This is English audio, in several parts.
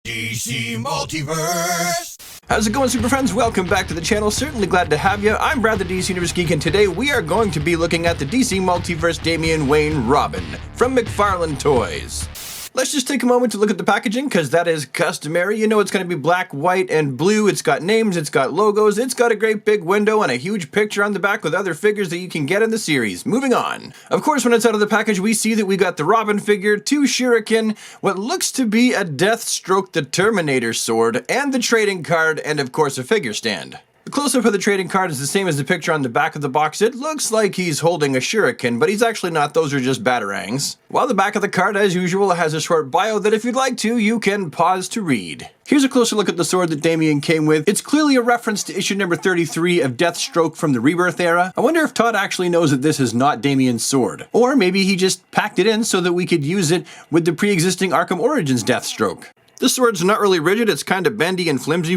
DC Multiverse! How's it going, super friends? Welcome back to the channel. Certainly glad to have you. I'm Brad, the DC Universe Geek, and today we are going to be looking at the DC Multiverse Damian Wayne Robin from McFarlane Toys. Let's just take a moment to look at the packaging, because that is customary. You know it's going to be black, white, and blue. It's got names, it's got logos, it's got a great big window and a huge picture on the back with other figures that you can get in the series. Moving on. Of course, when it's out of the package, we see that we got the Robin figure, 2 Shuriken, what looks to be a Deathstroke the Terminator sword, and the trading card, and of course a figure stand. The close-up of the trading card is the same as the picture on the back of the box. It looks like he's holding a shuriken, but he's actually not. Those are just batarangs. While the back of the card, as usual, has a short bio that if you'd like to, you can pause to read. Here's a closer look at the sword that Damian came with. It's clearly a reference to issue number 33 of Deathstroke from the Rebirth era. I wonder if Todd actually knows that this is not Damian's sword. Or maybe he just packed it in so that we could use it with the pre-existing Arkham Origins Deathstroke. This sword's not really rigid, it's kind of bendy and flimsy.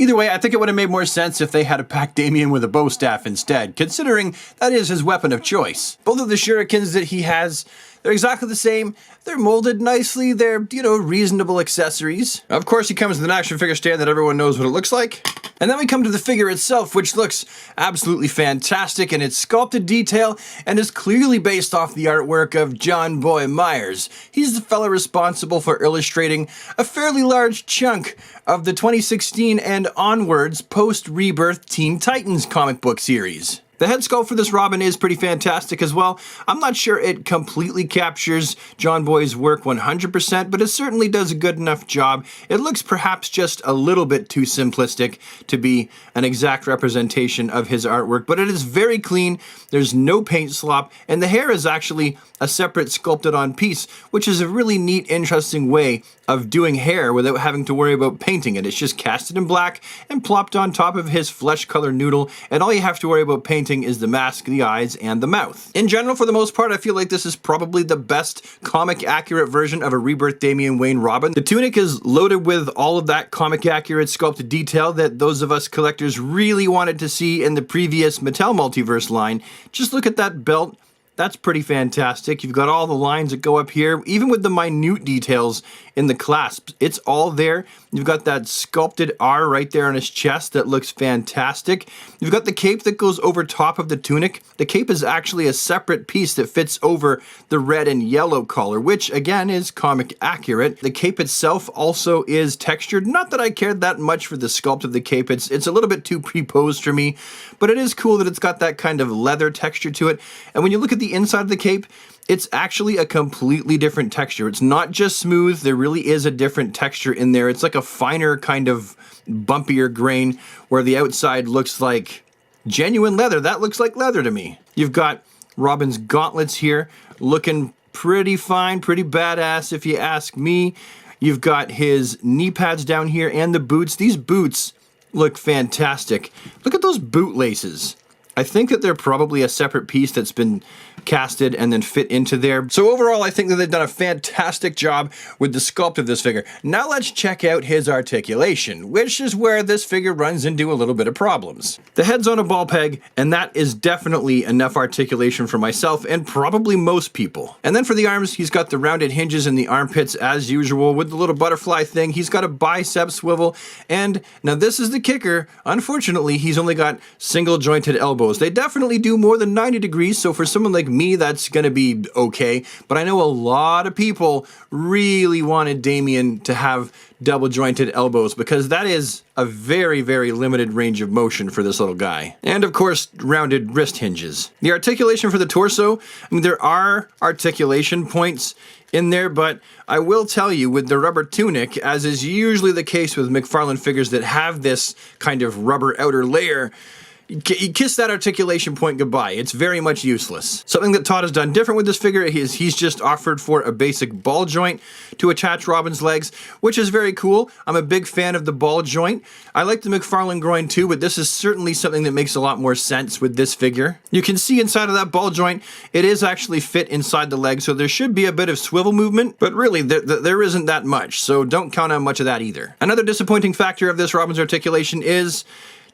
Either way, I think it would have made more sense if they had packed Damian with a bow staff instead, considering that is his weapon of choice. Both of the shurikens that he has, they're exactly the same. They're molded nicely, they're, reasonable accessories. Of course, he comes with an action figure stand that everyone knows what it looks like. And then we come to the figure itself, which looks absolutely fantastic in its sculpted detail and is clearly based off the artwork of John Boy Myers. He's the fellow responsible for illustrating a fairly large chunk of the 2016 and onwards post-Rebirth Teen Titans comic book series. The head sculpt for this Robin is pretty fantastic as well. I'm not sure it completely captures John Boy's work 100%, but it certainly does a good enough job. It looks perhaps just a little bit too simplistic to be an exact representation of his artwork, but it is very clean, there's no paint slop, and the hair is actually a separate sculpted on piece, which is a really neat, interesting way of doing hair without having to worry about painting it. It's just casted in black and plopped on top of his flesh-colored noodle, and all you have to worry about painting is the mask, the eyes, and the mouth. In general, for the most part, I feel like this is probably the best comic-accurate version of a Rebirth Damian Wayne Robin. The tunic is loaded with all of that comic-accurate sculpted detail that those of us collectors really wanted to see in the previous Mattel Multiverse line. Just look at that belt. That's pretty fantastic. You've got all the lines that go up here, even with the minute details in the clasps. It's all there. You've got that sculpted R right there on his chest that looks fantastic. You've got the cape that goes over top of the tunic. The cape is actually a separate piece that fits over the red and yellow collar, which again is comic accurate. The cape itself also is textured. Not that I cared that much for the sculpt of the cape. It's a little bit too pre-posed for me, but it is cool that it's got that kind of leather texture to it. And when you look at the inside of the cape, it's actually a completely different texture. It's not just smooth, there really is a different texture in there. It's like a finer kind of bumpier grain where the outside looks like genuine leather. That looks like leather to me. You've got Robin's gauntlets here looking pretty fine, pretty badass if you ask me. You've got his knee pads down here and the boots. These boots look fantastic. Look at those boot laces. I think that they're probably a separate piece that's been casted and then fit into there. So overall, I think that they've done a fantastic job with the sculpt of this figure. Now let's check out his articulation, which is where this figure runs into a little bit of problems. The head's on a ball peg, and that is definitely enough articulation for myself and probably most people. And then for the arms, he's got the rounded hinges in the armpits as usual with the little butterfly thing. He's got a bicep swivel, and now this is the kicker. Unfortunately, he's only got single jointed elbows. They definitely do more than 90 degrees, so for someone like me, that's gonna be okay. But I know a lot of people really wanted Damian to have double jointed elbows because that is a very, very limited range of motion for this little guy. And of course, rounded wrist hinges. The articulation for the torso, there are articulation points in there, but I will tell you with the rubber tunic, as is usually the case with McFarlane figures that have this kind of rubber outer layer, you kiss that articulation point goodbye. It's very much useless. Something that Todd has done different with this figure is he's just offered for a basic ball joint to attach Robin's legs, which is very cool. I'm a big fan of the ball joint. I like the McFarlane groin too, but this is certainly something that makes a lot more sense with this figure. You can see inside of that ball joint, it is actually fit inside the leg, so there should be a bit of swivel movement, but really there isn't that much, so don't count on much of that either. Another disappointing factor of this Robin's articulation is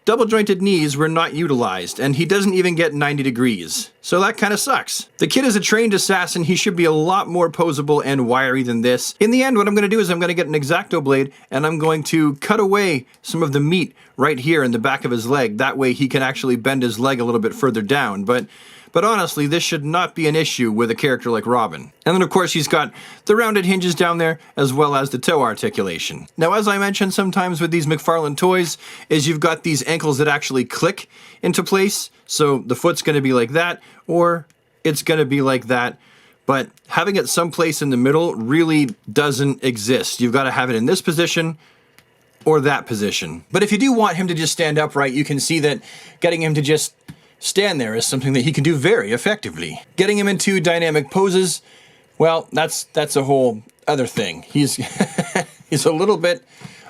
double jointed knees were not utilized, and he doesn't even get 90 degrees. So that kind of sucks. The kid is a trained assassin. He should be a lot more posable and wiry than this. In the end, what I'm going to do is I'm going to get an X-Acto blade, and I'm going to cut away some of the meat right here in the back of his leg. That way he can actually bend his leg a little bit further down. But honestly, this should not be an issue with a character like Robin. And then of course he's got the rounded hinges down there, as well as the toe articulation. Now, as I mentioned sometimes with these McFarlane toys, is you've got these ankles that actually click into place. So the foot's gonna be like that, or it's gonna be like that. But having it someplace in the middle really doesn't exist. You've gotta have it in this position, or that position. But if you do want him to just stand upright, you can see that getting him to just stand there is something that he can do very effectively. Getting him into dynamic poses, well, that's a whole other thing. He's he's a little bit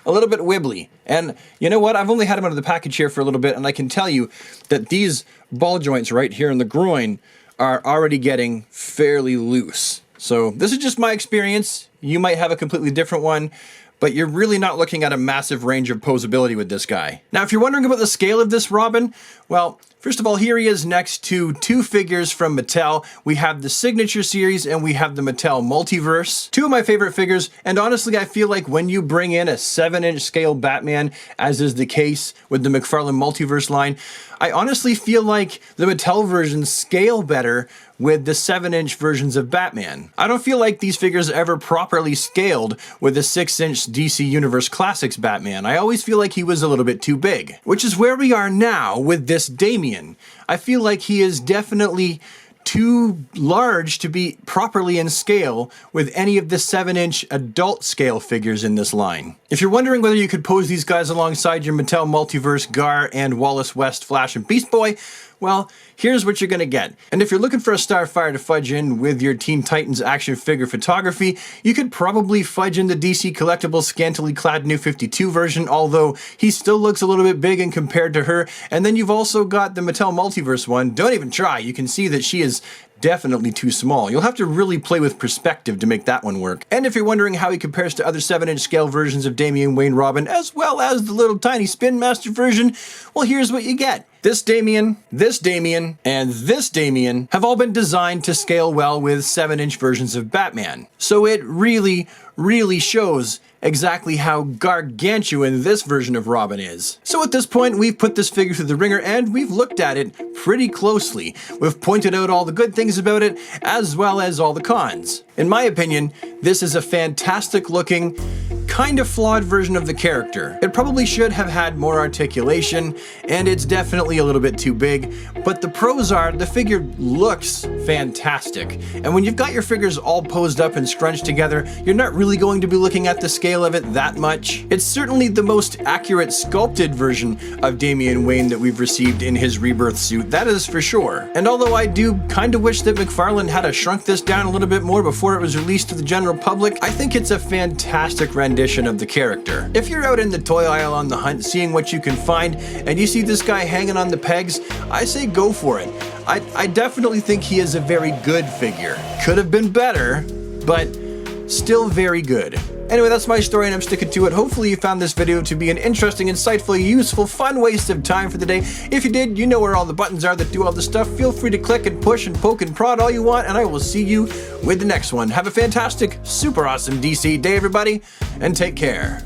wibbly. And you know what? I've only had him out of the package here for a little bit, and I can tell you that these ball joints right here in the groin are already getting fairly loose. So this is just my experience. You might have a completely different one, but you're really not looking at a massive range of posability with this guy. Now, if you're wondering about the scale of this Robin, well, first of all, here he is next to two figures from Mattel. We have the Signature Series and we have the Mattel Multiverse. Two of my favorite figures, and honestly, I feel like when you bring in a 7-inch scale Batman, as is the case with the McFarlane Multiverse line, I honestly feel like the Mattel versions scale better with the 7-inch versions of Batman. I don't feel like these figures ever properly scaled with the 6-inch DC Universe Classics Batman. I always feel like he was a little bit too big, which is where we are now with this Damian. I feel like he is definitely too large to be properly in scale with any of the 7-inch adult scale figures in this line. If you're wondering whether you could pose these guys alongside your Mattel Multiverse Gar and Wallace West Flash and Beast Boy, well, here's what you're gonna get. And if you're looking for a Starfire to fudge in with your Teen Titans action figure photography, you could probably fudge in the DC Collectibles scantily clad New 52 version, although he still looks a little bit big in compared to her. And then you've also got the Mattel Multiverse one. Don't even try. You can see that she is definitely too small. You'll have to really play with perspective to make that one work. And if you're wondering how he compares to other 7-inch scale versions of Damian Wayne Robin, as well as the little tiny Spin Master version, well, here's what you get. This Damian, and this Damian have all been designed to scale well with 7-inch versions of Batman. So it really shows exactly how gargantuan this version of Robin is. So at this point, we've put this figure through the ringer and we've looked at it pretty closely. We've pointed out all the good things about it, as well as all the cons. In my opinion, this is a fantastic looking, kind of flawed version of the character. It probably should have had more articulation, and it's definitely a little bit too big, but the pros are the figure looks fantastic. And when you've got your figures all posed up and scrunched together, you're not really going to be looking at the scale of it that much. It's certainly the most accurate sculpted version of Damian Wayne that we've received in his Rebirth suit, that is for sure. And although I do kind of wish that McFarlane had shrunk this down a little bit more before it was released to the general public, I think it's a fantastic rendition of the character. If you're out in the toy aisle on the hunt, seeing what you can find, and you see this guy hanging on the pegs, I say go for it. I definitely think he is a very good figure. Could have been better, but still very good. Anyway, that's my story and I'm sticking to it. Hopefully you found this video to be an interesting, insightful, useful, fun waste of time for the day. If you did, you know where all the buttons are that do all the stuff. Feel free to click and push and poke and prod all you want, and I will see you with the next one. Have a fantastic, super awesome DC day, everybody, and take care.